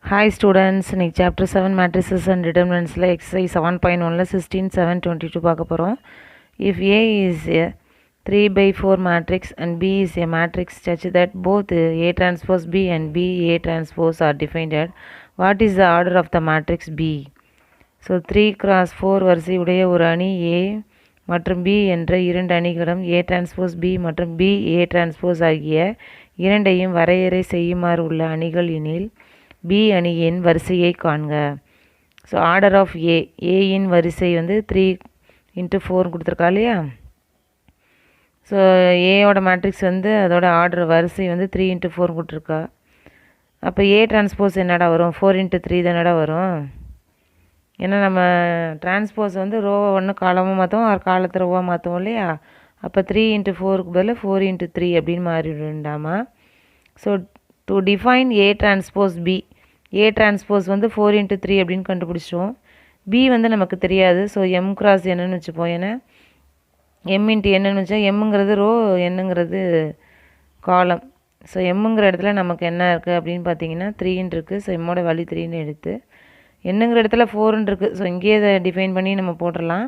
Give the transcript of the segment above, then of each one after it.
Hi students, இன்னைக்கு chapter 7 matrices and determinantsல exercise 7.1ல 16, 7, 22 பார்க்க போகிறோம். If A is a 3 by 4 matrix and B is a matrix such that both A transpose B and B A transpose are defined at, what is the order of the matrix B? So 3 cross 4 வரிசையுடைய ஒரு அணி A மற்றும் B என்ற இரண்டு அணிகளும் A transpose B மற்றும் B A transpose ஆகிய இரண்டையும் வரையறை செய்யுமாறு உள்ள அணிகள் எனில் பி அணியின் வரிசையை காண்க. ஸோ ஆர்டர் ஆஃப் ஏயின் வரிசை வந்து 3x4 கொடுத்துருக்கா இல்லையா. ஸோ ஏயோட மேட்ரிக்ஸ் வந்து அதோட ஆர்டர் வரிசை வந்து 3x4 கொடுத்துருக்கா. அப்போ ஏ டிரான்ஸ்போஸ் என்னடா வரும், 4x3 தானடா வரும். ஏன்னா நம்ம டிரான்ஸ்போஸ் வந்து ரோவை ஒன்று காலமாக மாற்றுவோம், ஒரு காலத்தை ரோவாக மாற்றுவோம் இல்லையா. அப்போ 3x4க்கு பதில் 4x3 அப்படின்னு மாறிவிடாமா. So to define A transpose B, A transpose வந்து 4x3 அப்படின்னு கண்டுபிடிச்சிட்டோம். பி வந்து நமக்கு தெரியாது. ஸோ எம் கிராஸ் என்னன்னு வச்சுப்போம். ஏன்னா எம் இன்ட்டு என்னன்னு வச்சா எம்முங்கிறது ரோ, என்னங்கிறது காலம். ஸோ எம்முங்கிற இடத்துல நமக்கு என்ன இருக்குது அப்படின்னு பார்த்தீங்கன்னா 3ன்னு இருக்குது. ஸோ எம்மோட வேல்யூ 3ன்னு எடுத்து, என்னங்கிற இடத்துல 4ன்னு இருக்குது. ஸோ இங்கேயே இதை டிஃபைன் பண்ணி நம்ம போட்டுடலாம்.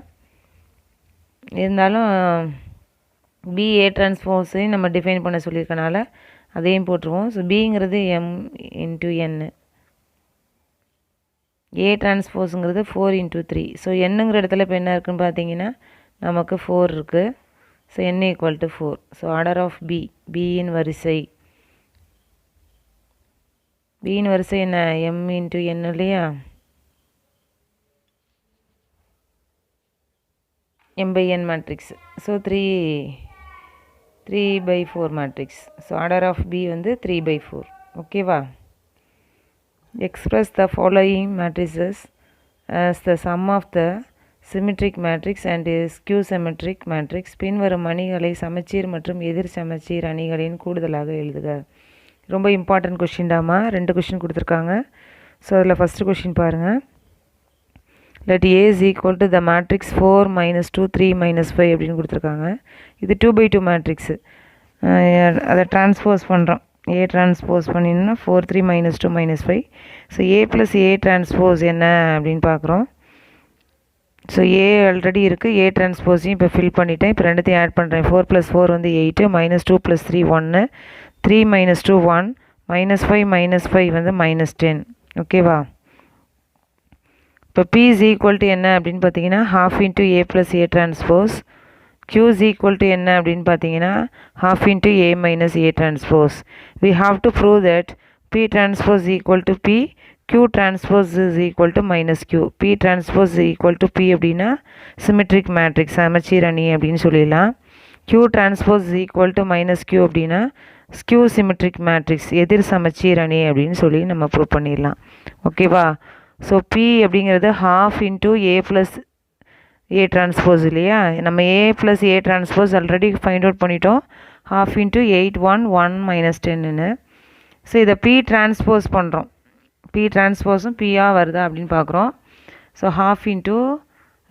இருந்தாலும் பி ஏ டிரான்ஸ்போஸையும் நம்ம டிஃபைன் பண்ண சொல்லியிருக்கனால அதையும் போட்டுருவோம். ஸோ பிங்கிறது எம் இன்ட்டு என், ஏ டிரான்ஸ்போஸுங்கிறது 4x3. ஸோ என்னங்கிற இடத்துல இப்போ என்ன இருக்குதுன்னு பார்த்தீங்கன்னா நமக்கு 4 இருக்குது. So n = 4. So order of B, பியின் வரிசை, பியின் வரிசை என்ன, எம் இன்ட்டு என் இல்லையா. m/n matrix. So 3/4 matrix. So order of B வந்து 3/4. ஓகேவா. Express the following matrices as the sum of the symmetric matrix and skew symmetric matrix. பின்வரும் அணிகளை சமச்சீர் மற்றும் எதிர் சமச்சீர் அணிகளின் கூடுதலாக எழுதுக. ரொம்ப இம்பார்ட்டன்ட் கொஷின் தாமா. 2 கொஷின் கொடுத்துருக்காங்க. ஸோ அதில் ஃபஸ்ட்டு கொஷின் பாருங்கள். let A is equal to the matrix 4 - 2 3 - 5 அப்படின்னு கொடுத்துருக்காங்க. இது 2/2 மேட்ரிக்ஸு. அதை டிரான்ஸ்போஸ் பண்ணுறோம். ஏ டிரான்ஸ்போஸ் பண்ணிங்கன்னா 4 3 - 2 - 5. So A plus A transpose என்ன அப்படின்னு பார்க்குறோம். ஸோ ஏ ஆல்ரெடி இருக்குது, ஏ டிரான்ஸ்போஸையும் இப்போ ஃபில் பண்ணிவிட்டேன். இப்போ ரெண்டுத்தையும் ஆட் பண்ணுறேன். 4 + 4 வந்து 8, -2 + 3 1, 3 - 2 1, -5 - 5 வந்து -10. ஓகேவா. இப்போ P is equal to என்ன அப்படின்னு பார்த்தீங்கன்னா ½ into A + A transpose. Q is equal to என்ன அப்படின்னு பார்த்தீங்கன்னா ½ into A minus A transpose. We have to prove that P transpose is equal to P, Q transpose is equal to minus Q. P transpose is equal to P அப்படின்னா symmetric matrix, சமச்சீர் அணி அப்படின்னு சொல்லிடலாம். Q transpose is equal to minus Q அப்படின்னா skew symmetric matrix, எதிர் சமச்சீர் அணி அப்படின்னு சொல்லி நம்ம ப்ரூவ் பண்ணிடலாம். ஓகேவா. ஸோ P அப்படிங்கிறது ½ into A + A transpose இல்லையா. நம்ம A + A transpose already find out பண்ணிட்டோம். ½ into 8 1 1 - 10ன்னு. ஸோ இதை P டிரான்ஸ்போஸ் பண்ணுறோம். P டிரான்ஸ்போஸும் P-ஆக வருதா அப்படின்னு பார்க்குறோம். ஸோ ½ into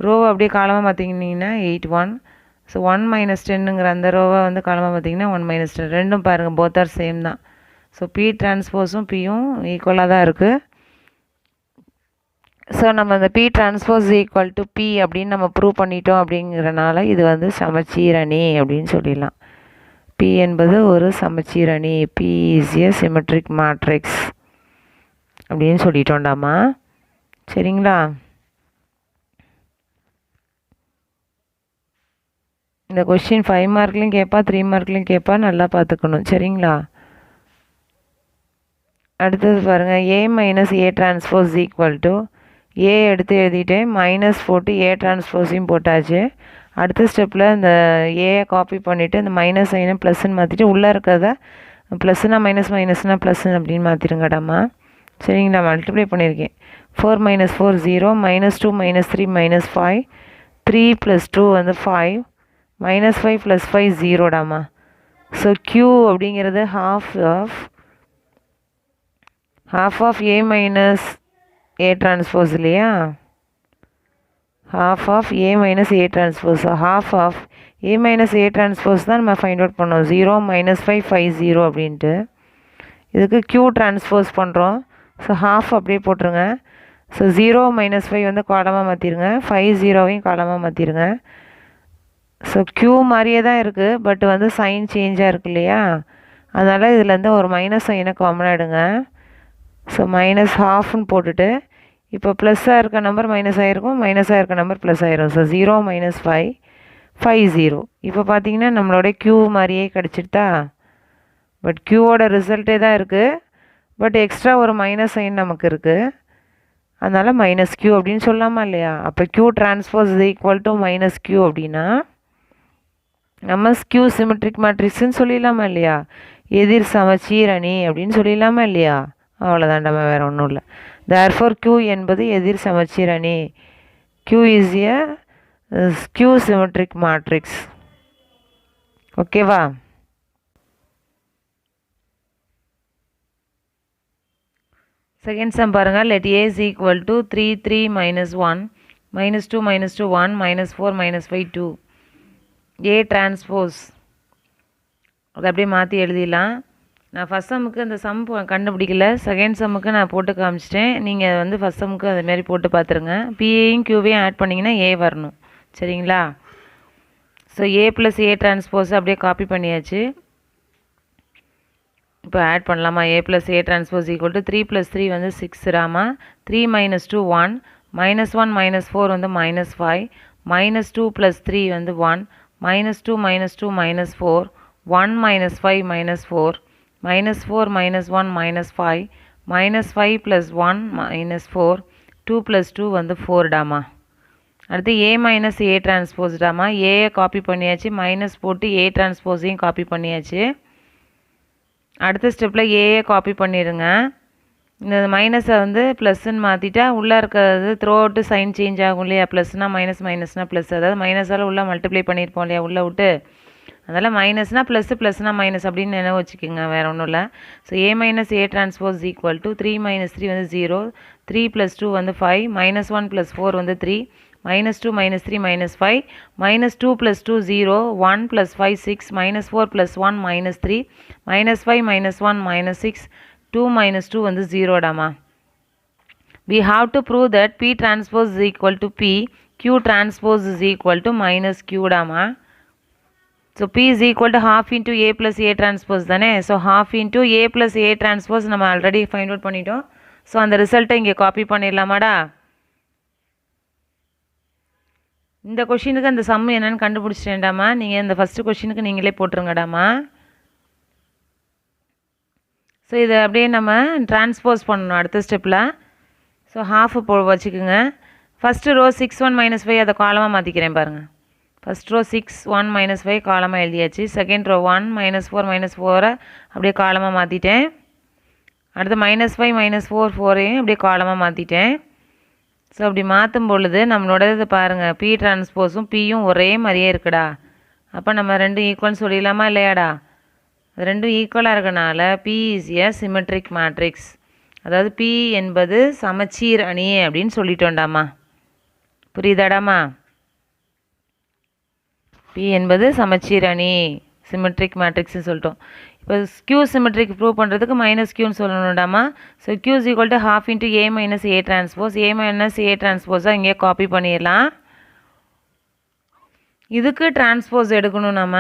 ரோவை அப்படியே காலமாக பார்த்திங்கன்னா 8 1. ஸோ 1 - 10ங்கிற அந்த ரோவை வந்து காலமாக பார்த்திங்கன்னா 1 - 10. ரெண்டும் பாருங்கள், போத் ஆர் சேம் தான். ஸோ P டிரான்ஸ்போஸும் P-யும் ஈக்குவலாக தான் இருக்குது. ஸோ நம்ம அந்த P transpose equal to P அப்படின்னு நம்ம ப்ரூவ் பண்ணிட்டோம். அப்படிங்கிறனால இது வந்து சமச்சீர் அணி அப்படின்னு சொல்லிடலாம். P என்பது ஒரு சமச்சீர் அணி. P is a symmetric matrix அப்படின்னு சொல்லிட்டோண்டாமா. சரிங்களா. இந்த கொஸ்டின் 5 மார்க்லையும் கேட்பா, 3 மார்க்லையும் கேட்பா, நல்லா பார்த்துக்கணும். சரிங்களா. அடுத்தது பாருங்கள். A - A transpose equal to A எடுத்து எழுதிட்டேன், -4 போட்டு ஏ டிரான்ஸ்போஸையும் போட்டாச்சு. அடுத்த ஸ்டெப்பில் இந்த ஏயை காப்பி பண்ணிவிட்டு இந்த மைனஸ் சைனை ப்ளஸ்ன்னு மாற்றிட்டு உள்ளே இருக்கிறத ப்ளஸ்னா மைனஸ், மைனஸ்னா ப்ளஸ்ன்னு அப்படின்னு மாற்றிடுங்கடாமா. சரிங்களா. மல்டிப்ளை பண்ணியிருக்கேன். 4 - 4 0, -2 - 3 -5, 3 + 2 வந்து 5, -5 + 5 0டாமா. ஸோ Q அப்படிங்கிறது ½ of A minus A transpose இல்லையா. ½ of A minus A transpose. ½ of A minus A transpose தான் நம்ம ஃபைண்ட் அவுட் பண்ணோம். 0 - 5 5 0 அப்படின்ட்டு. இதுக்கு Q transpose பண்ணுறோம். ஸோ ஹாஃப் அப்படியே போட்டுருங்க. ஸோ 0 - 5 வந்து காலமாக மாற்றிடுங்க. 5 0வையும் காலமாக மாற்றிடுங்க. ஸோ க்யூ மாதிரியே தான் இருக்குது, பட் வந்து சைன் சேஞ்சாக இருக்கு இல்லையா, அதனால் இதுலேருந்து ஒரு மைனஸ் சைனை காமனாக எடுங்க. ஸோ -1/2ன்னு போட்டுட்டு இப்போ ப்ளஸ்ஸாக இருக்க நம்பர் மைனஸ் ஆகிருக்கும், மைனஸாக இருக்க நம்பர் ப்ளஸ் ஆகிரும். ஸோ 0 - 5 5 0. இப்போ பார்த்தீங்கன்னா நம்மளோட க்யூ மாதிரியே கிடச்சிட்டா, பட் க்யூவோட ரிசல்ட்டே தான் இருக்குது, பட் எக்ஸ்ட்ரா ஒரு மைனஸ் சைன் நமக்கு இருக்குது, அதனால் -q அப்படின்னு சொல்லாமா இல்லையா. அப்போ q transpose is equal to -q அப்படின்னா நம்ம q சிமெட்ரிக் மேட்ரிக்ஸ்ன்னு சொல்லிடலாமா இல்லையா, எதிர் சமச்சீர் அணி அப்படின்னு சொல்லிடலாமா இல்லையா. அவ்வளோதான், நம்ம வேறு ஒன்றும் இல்லை. தேர்ஃபோர் q என்பது எதிர் சமச்சீர் அணி. q is a q symmetric matrix. ஓகேவா. செகண்ட் சம் பாருங்கள். Let a is equal to 3 3 - 1 -2 -2 1 -4 -5 2. a transpose அதை அப்படியே மாற்றி எழுதிடலாம். நான் ஃபஸ்ட் சம்முக்கு அந்த சம் கண்டுபிடிக்கல, செகண்ட் சம்முக்கு நான் போட்டு காமிச்சிட்டேன். நீங்கள் வந்து ஃபஸ்ட் சம்முக்கு அதுமாரி போட்டு பார்த்துருங்க. பிஏயும் க்யூவையும் ஆட் பண்ணிங்கன்னா ஏ வரணும். சரிங்களா. ஸோ a + a டிரான்ஸ்போஸ் அப்படியே காப்பி பண்ணியாச்சு. இப்போ ஆட் பண்ணலாமா. a + a transpose equal to 3 + 3 வந்து 6 ராமா. 3 - 2 1 -1 - 4 வந்து -5 -2 + 3 வந்து 1 -2 - 2 -4 1 - 5 - 4 -4 - 1 -5 -5 + 1 -4 2 + 2 வந்து 4 டாமா. அடுத்து a - a டிரான்ஸ்போஸ் டாமா. ஏயை காப்பி பண்ணியாச்சு, மைனஸ் போட்டு a டிரான்ஸ்போஸையும் காப்பி பண்ணியாச்சு. அடுத்த ஸ்டெப்பில் ஏயை காப்பி பண்ணிடுங்க. இந்த மைனஸை வந்து ப்ளஸ்ன்னு மாற்றிட்டா உள்ளே இருக்கிறது த்ரோ அவுட்டு சைன் சேஞ்ச் ஆகும் இல்லையா. ப்ளஸ்னால் மைனஸ், மைனஸ்னால் ப்ளஸ், அதாவது மைனஸால் உள்ளே மல்டிப்ளை பண்ணியிருப்போம் இல்லையா உள்ளே விட்டு. அதனால் மைனஸ்னால் ப்ளஸ்ஸு, ப்ளஸ்னால் மைனஸ் அப்படின்னு நினைவு வச்சுக்கோங்க, வேறு ஒன்றும் இல்லை. So a - a transpose equal to 3 - 3 வந்து 0, 3 + 2 வந்து 5 -1 + 4 வந்து 3 -2 - 3 -5 -2 + 2 0 1 + 5 6 -4 + 1 -3 -5 -1 -6 2 - 2 வந்து 0 டாமா. We have to prove that P transpose is equal to P, Q transpose is equal to -Q டாமா. So P is equal to half into A plus A transpose தானே. So half into A plus A transpose நம்ம already find out பண்ணிட்டோம். So அந்த ரிசல்ட்டை இங்கே copy பண்ணிடலாமாடா. இந்த கொஷினுக்கு அந்த some என்னன்னு கண்டுபிடிச்சிட்டேன்டாமா. நீங்கள் இந்த ஃபஸ்ட்டு கொஷினுக்கு நீங்களே போட்டுருங்கடாமா. ஸோ இதை அப்படியே நம்ம டிரான்ஸ்போஸ் பண்ணணும் அடுத்த ஸ்டெப்பில். ஸோ ஹாஃபு வச்சுக்கோங்க. ஃபஸ்ட்டு ரோ 6 1 - 5 அதை காலமாக மாற்றிக்கிறேன் பாருங்கள். ஃபஸ்ட் ரோ 6 1 - 5 காலமாக எழுதியாச்சு. செகண்ட் ரோ 1 -4 -4 அப்படியே காலமாக மாற்றிட்டேன். அடுத்து -5 -4 4ஐயும் அப்படியே காலமாக மாற்றிட்டேன். ஸோ அப்படி மாற்றும் பொழுது நம்மளோட இது பாருங்கள், பி டிரான்ஸ்போஸும் பியும் ஒரே மாதிரியே இருக்குடா. அப்போ நம்ம ரெண்டும் ஈக்குவல்னு சொல்லிடலாமா இல்லையாடா. அது ரெண்டும் ஈக்குவலாக இருக்கனால B is a symmetric matrix, அதாவது பி என்பது சமச்சீர் அணி அப்படின்னு சொல்லிட்டோண்டாமா. புரியுதாடாமா. பி என்பது சமச்சீர் அணி, சிமெட்ரிக் மேட்ரிக்ஸ்னு சொல்லிட்டோம். இப்போ க்யூ சிமெட்ரிக் ப்ரூவ் பண்ணுறதுக்கு -க்யூன்னு சொல்லணுண்டாமா. So Q is equal to ½ into A - A transpose. A - A டிரான்ஸ்போஸாக இங்கே காப்பி பண்ணிடலாம். இதுக்கு டிரான்ஸ்போஸ் எடுக்கணும் நம்ம.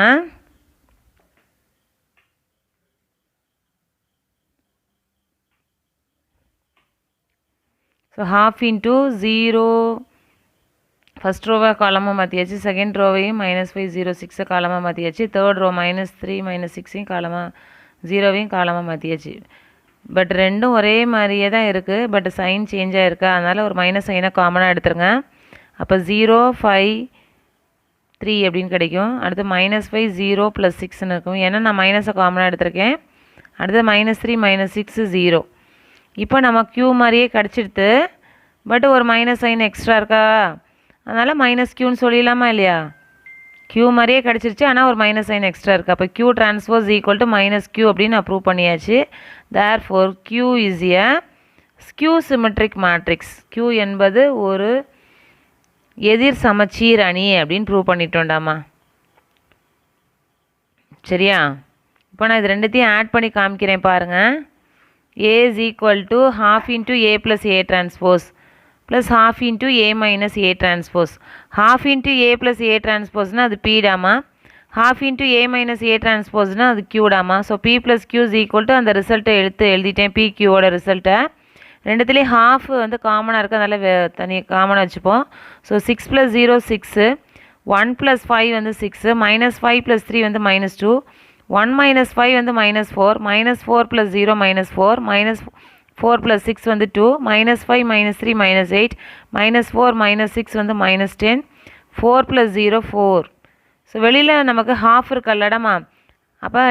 ஸோ ½ into 0 ஃபஸ்ட் ரோவை காலமாக மாற்றியாச்சு, செகண்ட் ரோவையும் -5 0 6 காலமாக மாற்றியாச்சு, தேர்ட் ரோ -3 -6 காலமாக 0வையும் காலமாக மாற்றியாச்சு. பட் ரெண்டும் ஒரே மாதிரியே தான் இருக்குது, பட் சைன் சேஞ்சாக இருக்குது, அதனால் ஒரு மைனஸ் சைனை காமனாக எடுத்துருங்க. அப்போ 0 5 3 அப்படின்னு கிடைக்கும். அடுத்து -5 0 + 6ன்னு இருக்கும், ஏன்னா நான் மைனஸை காமனாக எடுத்திருக்கேன். அடுத்து -3 -6 0. இப்போ நம்ம க்யூ மாதிரியே கிடச்சிடுது, பட் ஒரு மைனஸ் சைன் எக்ஸ்ட்ரா இருக்கா, அதனால் -க்யூன்னு சொல்லிடலாமா இல்லையா. க்யூ மாதிரியே கிடச்சிருச்சு, ஆனால் ஒரு மைனஸ் சைன் எக்ஸ்ட்ரா இருக்குது. அப்போ Q transpose equal to -Q அப்படின்னு நான் ப்ரூவ் பண்ணியாச்சு. Therefore Q is a skew symmetric matrix. Q என்பது ஒரு எதிர் சமச்சீர் அணி அப்படின்னு ப்ரூவ் பண்ணிட்டோண்டாமா. சரியா. இப்போ நான் இது ரெண்டுத்தையும் ஆட் பண்ணி காமிக்கிறேன் பாருங்கள். A is equal to half into A plus A transpose plus half into A minus A transpose. Half into A plus A transpose அது P டாமா, half into A minus A transpose அது Q டாமா. So P plus Q is equal to அந்த ரிசல்ட்டை எழுதிட்டேன், PQ ஓட ரிசல்ட்டை. ரெண்டுத்துலேயும் half வந்து காமனாக இருக்குது, அதனால் தனி காமனாக வச்சுப்போம். ஸோ 6 plus 0 6, 1 plus 5 வந்து 6, minus 5 plus 3 வந்து minus 2, 1 minus 5 வந்து minus 4, minus 4 plus 0 minus 4, minus 4 plus 6 வந்து 2, minus 5 minus 3 minus 8, minus 4 minus 6 வந்து minus 10, 4 plus 0 4. ஸோ வெளியில் நமக்கு ஹாஃப் இருக்கல்லடமா, அப்போ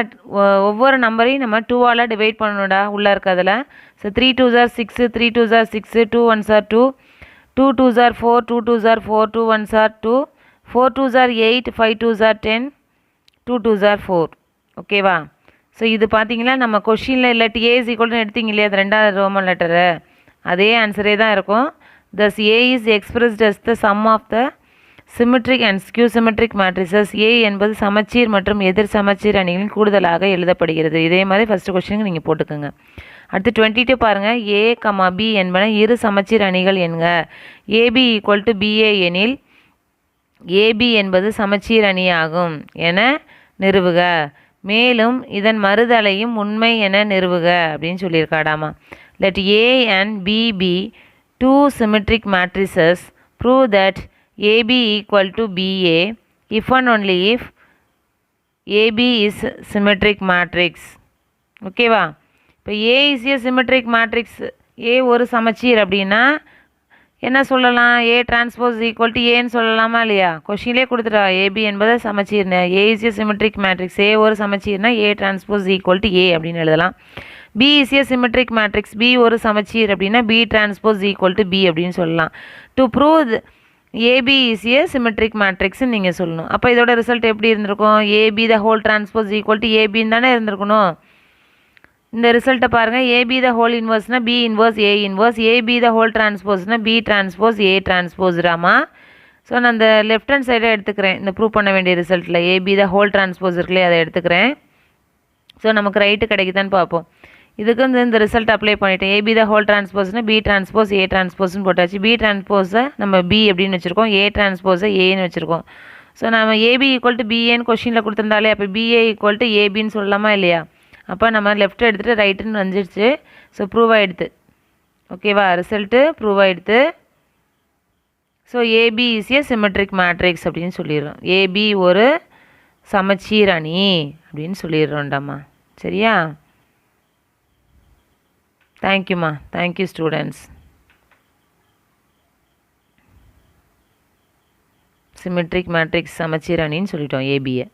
ஒவ்வொரு நம்பரையும் நம்ம 2ஆல் டிவைட் பண்ணணும்டா உள்ளே இருக்கிறதுல. So 3 2s are 6, 3 2s are 6, 2 1s are 2, 2 2s are 4, 2 2s are 4, 2 1s are 2, 4 2s are 8, 5 2s are 10, 2 2s are 4. ஓகேவா? ஸோ இது பார்த்தீங்கன்னா நம்ம கொஷினில் இல்லாட்டி ஏ இஸ் ஈக்குவல்னு எடுத்தீங்க இல்லையா, அது ரெண்டாவது ரோமன் லெட்டரு, அதே ஆன்சரே தான் இருக்கும். thus A is expressed as the sum of the symmetric and skew symmetric matrices. A என்பது சமச்சீர் மற்றும் எதிர் சமச்சீர் அணிகளின் கூடுதலாக எழுதப்படுகிறது. இதே மாதிரி ஃபஸ்ட்டு கொஸ்டினுக்கு நீங்கள் போட்டுக்கோங்க. அடுத்து 22 பாருங்கள். A, B என்பன இரு சமச்சீர் அணிகள் என்க. AB ஈக்குவல் டு BA எனில் AB என்பது சமச்சீர் அணியாகும் என நிறுவுக. மேலும் இதன் மறுதலையும் உண்மை என நிறுவுக அப்படின்னு சொல்லியிருக்காடாமா. let A and B be two symmetric matrices. prove that AB equal to BA if and only if AB is symmetric matrix. ஓகேவா? இப்போ A is a symmetric matrix, A ஒரு சமச்சீர் அப்படின்னா என்ன சொல்லலாம், A transpose equal to Aன்னு சொல்லலாமா இல்லையா? கொஷின்லேயே கொடுத்துட்டா AB என்பது சமச்சீர்னு. A is a symmetric matrix, A ஒரு சமச்சீர்னா A transpose equal to A அப்படின்னு எழுதலாம். B is a symmetric matrix, B ஒரு சமச்சீர் அப்படின்னா B transpose equal to B அப்படின்னு சொல்லலாம். to prove AB is a symmetric matrixன்னு நீங்கள் சொல்லணும். அப்போ இதோட ரிசல்ட் எப்படி இருந்திருக்கும், AB the whole transpose equal to ABன்னு தானே இருந்திருக்கணும். இந்த ரிசல்ட்டை பாருங்கள், AB the whole inverseனா B inverse A inverse, AB the whole transposeனா B transpose A transposeராமா. ஸோ நான் அந்த லெஃப்ட் ஹேண்ட் சைடை எடுத்துக்கிறேன் இந்த ப்ரூவ் பண்ண வேண்டிய ரிசல்ட்டில். AB the whole transpose இருக்குல்லையே அதை எடுத்துக்கிறேன். ஸோ நமக்கு ரைட்டு கிடைக்குதான்னு பார்ப்போம். இதுக்கு வந்து இந்த ரிசல்ட் அப்ளை பண்ணிவிட்டேன். AB the whole transposeனா B transpose A transposeன்னு போட்டாச்சு. B transpose நம்ம B அப்படின்னு வச்சுருக்கோம், A transpose Aன்னு வச்சுருக்கோம். ஸோ நம்ம AB ஈக்குவல் டு BAன்னு கொஷினில் கொடுத்துருந்தாலே அப்போ BA ஈக்குவல் டு ABன்னு சொல்லலாமா இல்லையா? அப்போ நம்ம லெஃப்ட் எடுத்துகிட்டு ரைட்டுன்னு வந்துடுச்சு. ஸோ ப்ரூவ் ஆகிடுது. ஓகேவா? ரிசல்ட்டு ப்ரூவ் ஆகிடுது. So AB is a symmetric matrix அப்படின்னு சொல்லிடுறோம். AB ஒரு சமச்சீர் அணி அப்படின்னு சொல்லிடுறோம்டாம்மா. சரியா? தேங்க்யூம்மா. Thank you students. சிமெட்ரிக் மேட்ரிக்ஸ் சமச்சீர் அணின்னு சொல்லிட்டோம் ABயை.